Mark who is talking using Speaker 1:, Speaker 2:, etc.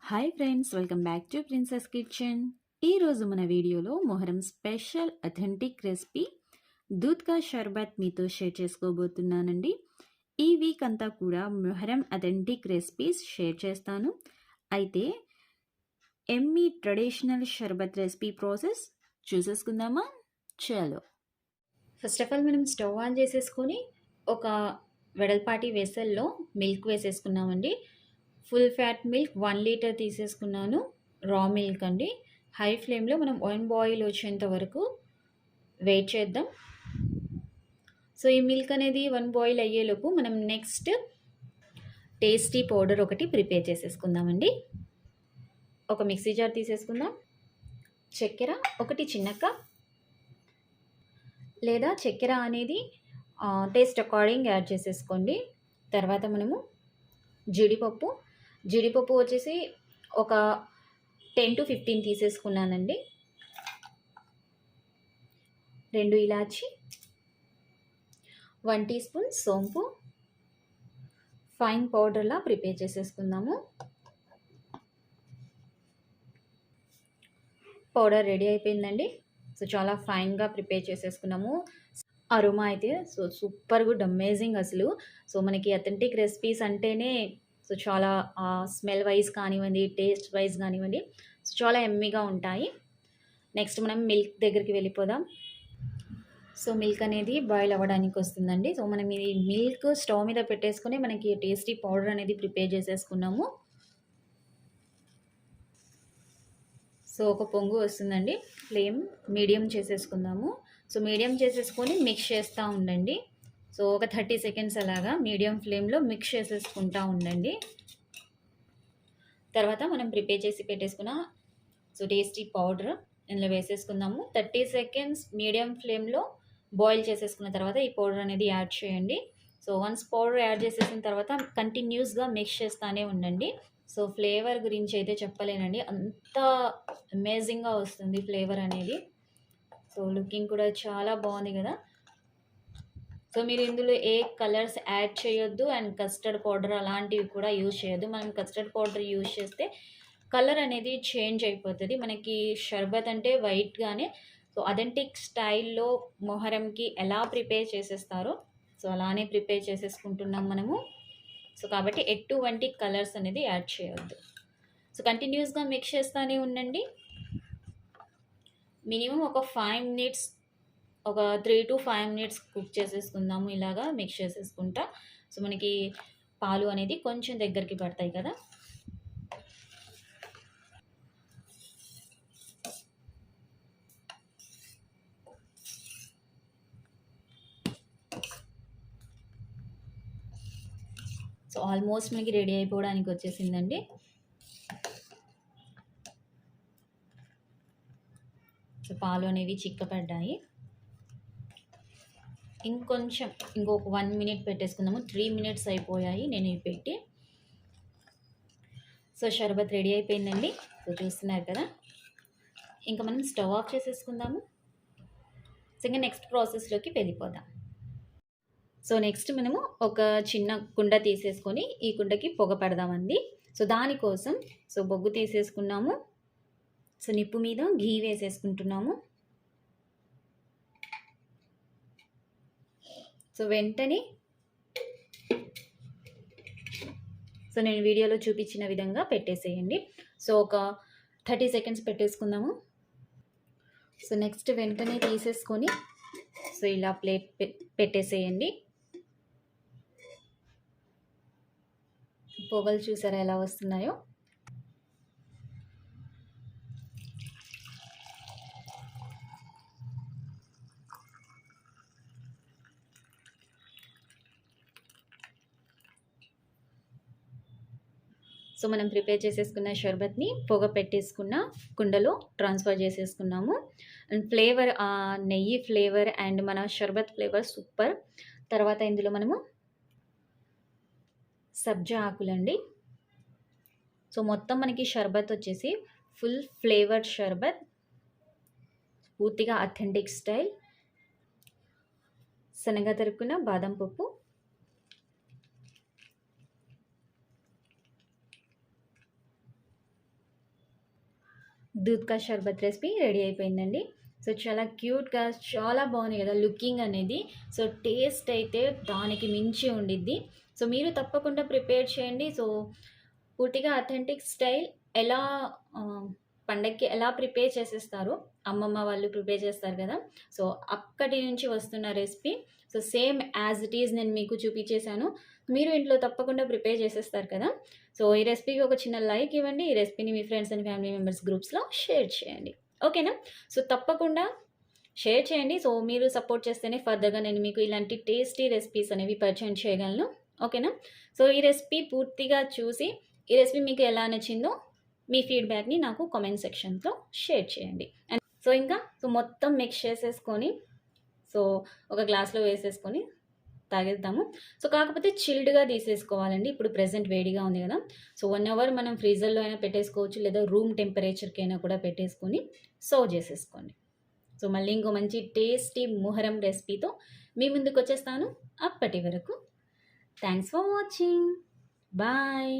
Speaker 1: Hi friends, welcome back to princess kitchen. ఈరోజు మన వీడియోలో మొహరం స్పెషల్ అథెంటిక్ రెసిపీ దూద్ కా షర్బత్ మీతో షేర్ చేసుకోబోతున్నానండి. ఈ వీక్ అంతా కూడా మొహరం అథెంటిక్ రెసిపీస్ షేర్ చేస్తాను. అయితే ఎమ్మీ ట్రెడిషనల్ షర్బత్ రెసిపీ ప్రాసెస్ చూసేసుకుందామా? చలో. ఫస్ట్ ఆఫ్ ఆల్ మనం స్టవ్ ఆన్ చేసేసుకొని ఒక వెడల్పాటి వెసల్లో మిల్క్ వేసేసుకున్నామండి. ఫుల్ ఫ్యాట్ మిల్క్ 1 లీటర్ తీసేసుకున్నాను. రా మిల్క్ అండి. హై ఫ్లేమ్లో మనం 1 బాయిల్ వచ్చేంత వరకు వెయిట్ చేద్దాం. సో ఈ మిల్క్ అనేది 1 బాయిల్ అయ్యేలోపు మనం నెక్స్ట్ టేస్టీ పౌడర్ ఒకటి ప్రిపేర్ చేసేసుకుందామండి. ఒక మిక్సీ జార్ తీసేసుకుందాం. చక్కెర ఒకటి చిన్న కప్, లేదా చక్కెర అనేది టేస్ట్ అకార్డింగ్ యాడ్ చేసేసుకోండి. తర్వాత మనము జీడిపప్పు వచ్చేసి ఒక 10 to 15 తీసేసుకున్నానండి. 2 ఇలాచి, 1 టీ స్పూన్ సోంపు ఫైన్ పౌడర్లా ప్రిపేర్ చేసేసుకుందాము. పౌడర్ రెడీ అయిపోయిందండి. సో చాలా ఫైన్గా ప్రిపేర్ చేసేసుకున్నాము. అరోమా అయితే సో సూపర్ గుడ్, అమేజింగ్ అసలు. సో మనకి అథెంటిక్ రెసిపీస్ అంటేనే సో చాలా స్మెల్ వైజ్ కానివ్వండి, టేస్ట్ వైజ్ కానివ్వండి, సో చాలా ఎమ్మీగా ఉంటాయి. నెక్స్ట్ మనం మిల్క్ దగ్గరికి వెళ్ళిపోదాం. సో మిల్క్ అనేది బాయిల్ అవ్వడానికి వస్తుందండి. సో మనం ఇది మిల్క్ స్టవ్ మీద పెట్టేసుకొని మనకి టేస్టీ పౌడర్ అనేది ప్రిపేర్ చేసేసుకున్నాము. సో ఒక పొంగు వస్తుందండి. ఫ్లేమ్ మీడియం చేసేసుకుందాము. సో మీడియం చేసేసుకొని మిక్స్ చేస్తూ ఉండండి. సో ఒక 30 సెకండ్స్ అలాగా మీడియం ఫ్లేమ్లో మిక్స్ చేసేసుకుంటూ ఉండండి. తర్వాత మనం ప్రిపేర్ చేసి పెట్టేసుకున్న సో టేస్టీ పౌడర్ ఇందులో వేసేసుకుందాము. 30 సెకండ్స్ మీడియం ఫ్లేమ్లో బాయిల్ చేసేసుకున్న తర్వాత ఈ పౌడర్ అనేది యాడ్ చేయండి. సో వన్స్ పౌడర్ యాడ్ చేసేసిన తర్వాత కంటిన్యూస్గా మిక్స్ చేస్తూనే ఉండండి. సో ఫ్లేవర్ గురించి అయితే చెప్పలేనండి, అంత అమేజింగ్గా వస్తుంది ఫ్లేవర్ అనేది. సో లుకింగ్ కూడా చాలా బాగుంది కదా. సో మీరు ఇందులో ఏ కలర్స్ యాడ్ చేయొద్దు అండ్ కస్టర్డ్ పౌడర్ అలాంటివి కూడా యూజ్ చేయొద్దు. మనం కస్టర్డ్ పౌడర్ యూజ్ చేస్తే కలర్ అనేది చేంజ్ అయిపోతుంది. మనకి షర్బత్ అంటే వైట్గానే సో అథెంటిక్ స్టైల్లో మొహరంకి ఎలా ప్రిపేర్ చేసేస్తారో సో అలానే ప్రిపేర్ చేసేసుకుంటున్నాం మనము. సో కాబట్టి ఎటువంటి కలర్స్ అనేది యాడ్ చేయొద్దు. సో కంటిన్యూస్గా మిక్స్ చేస్తూనే ఉండండి. మినిమం ఒక 5 మినిట్స్, ఒక 3 to 5 మినిట్స్ కుక్ చేసేసుకుందాము. ఇలాగా మిక్స్ చేసేసుకుంటా సో మనకి పాలు అనేది కొంచెం దగ్గరికి పడతాయి కదా. సో ఆల్మోస్ట్ మనకి రెడీ అయిపోవడానికి వచ్చేసిందండి. సో పాలు అనేవి చిక్కపడ్డాయి. ఇంకొక 1 మినిట్ పెట్టేసుకుందాము. 3 మినిట్స్ అయిపోయాయి నేను ఇవి పెట్టి. సో షర్బత్ రెడీ అయిపోయిందండి. సో చూస్తున్నారు కదా. ఇంకా మనం స్టవ్ ఆఫ్ చేసేసుకుందాము. సో ఇంకా నెక్స్ట్ ప్రాసెస్లోకి వెళ్ళిపోదాం. సో నెక్స్ట్ మనము ఒక చిన్న కుండ తీసేసుకొని ఈ కుండకి పొగ పెడదామండి. సో దానికోసం సో బొగ్గు తీసేసుకున్నాము. సో నిప్పు మీద ఘీ వేసేసుకుంటున్నాము. సో వెంటనే సో నేను వీడియోలో చూపించిన విధంగా పెట్టేసేయండి. సో ఒక 30 సెకండ్స్ పెట్టేసుకుందాము. సో నెక్స్ట్ వెంటనే తీసేసుకొని సో ఇలా ప్లేట్ పెట్టేసేయండి. పొగలు చూసారా ఎలా వస్తున్నాయో. సో మనం ప్రిపేర్ చేసేసుకున్న షర్బత్ని పొగ పెట్టేసుకున్న కుండలో ట్రాన్స్ఫర్ చేసేసుకున్నాము. అండ్ ఫ్లేవర్, నెయ్యి ఫ్లేవర్ అండ్ మన షర్బత్ ఫ్లేవర్ సూపర్. తర్వాత ఇందులో మనము సబ్జా ఆకులండి. సో మొత్తం మనకి షర్బత్ వచ్చేసి ఫుల్ ఫ్లేవర్డ్ షర్బత్, పూర్తిగా అథెంటిక్ స్టైల్. శనగ తరుక్కున్న బాదం పప్పు, దూద్ కా షర్బత్ రెసిపీ రెడీ అయిపోయిందండి. సో చాలా క్యూట్‌గా చాలా బాగుంది కదా లుకింగ్ అనేది. సో టేస్ట్ అయితే దానికి మించి ఉండిద్ది. సో మీరు తప్పకుండా ప్రిపేర్ చేయండి. సో పూర్తిగా అథెంటిక్ స్టైల్ ఎలా పండగకి ఎలా ప్రిపేర్ చేసేస్తారో అమ్మమ్మ వాళ్ళు ప్రిపేర్ చేస్తారు కదా! సో అక్కడి నుంచి వస్తున్న recipe. So same as it is నేను మీకు చూపించేసాను. మీరు ఇంట్లో తప్పకుండా ప్రిపేర్ చేసేస్తారు కదా! సో ఈ రెసిపీకి ఒక చిన్న లైక్ ఇవ్వండి. ఈ రెసిపీని మీ ఫ్రెండ్స్ అండ్ ఫ్యామిలీ మెంబర్స్ గ్రూప్స్‌లో షేర్ చేయండి. ఓకేనా? సో తప్పకుండా షేర్ చేయండి. సో మీరు సపోర్ట్ చేస్తేనే ఫర్దర్‌గా నేను మీకు ఇలాంటి టేస్టీ రెసిపీస్ అనేవి పరిచయం చేయగలను. ఓకేనా? సో ఈ రెసిపీ పూర్తిగా చూసి ఈ రెసిపీ మీకు ఎలా నచ్చిందో మీ ఫీడ్‌బ్యాక్‌ని నాకు కామెంట్ సెక్షన్‌లో షేర్ చేయండి. అండ్ సో ఇంకా మొత్తం మిక్స్ చేసేసుకొని సో ఒక గ్లాస్‌లో వేసేసుకొని తాగేద్దాము. సో కాకపోతే చిల్డ్‌గా తీసేసుకోవాలండి. ఇప్పుడు ప్రెజెంట్ వేడిగా ఉంది కదా! సో 1 అవర్ మనం ఫ్రీజర్‌లో అయినా పెట్టేసుకోవచ్చు, లేదా రూమ్ టెంపరేచర్‌కైనా కూడా పెట్టేసుకొని సర్వ్ చేసేసుకోండి. సో మళ్ళీ ఇంకో మంచి టేస్టీ ముహర్రం రెసిపీతో మీ ముందుకొచ్చేస్తాను. అప్పటి వరకు థ్యాంక్స్ ఫర్ వాచింగ్. బాయ్.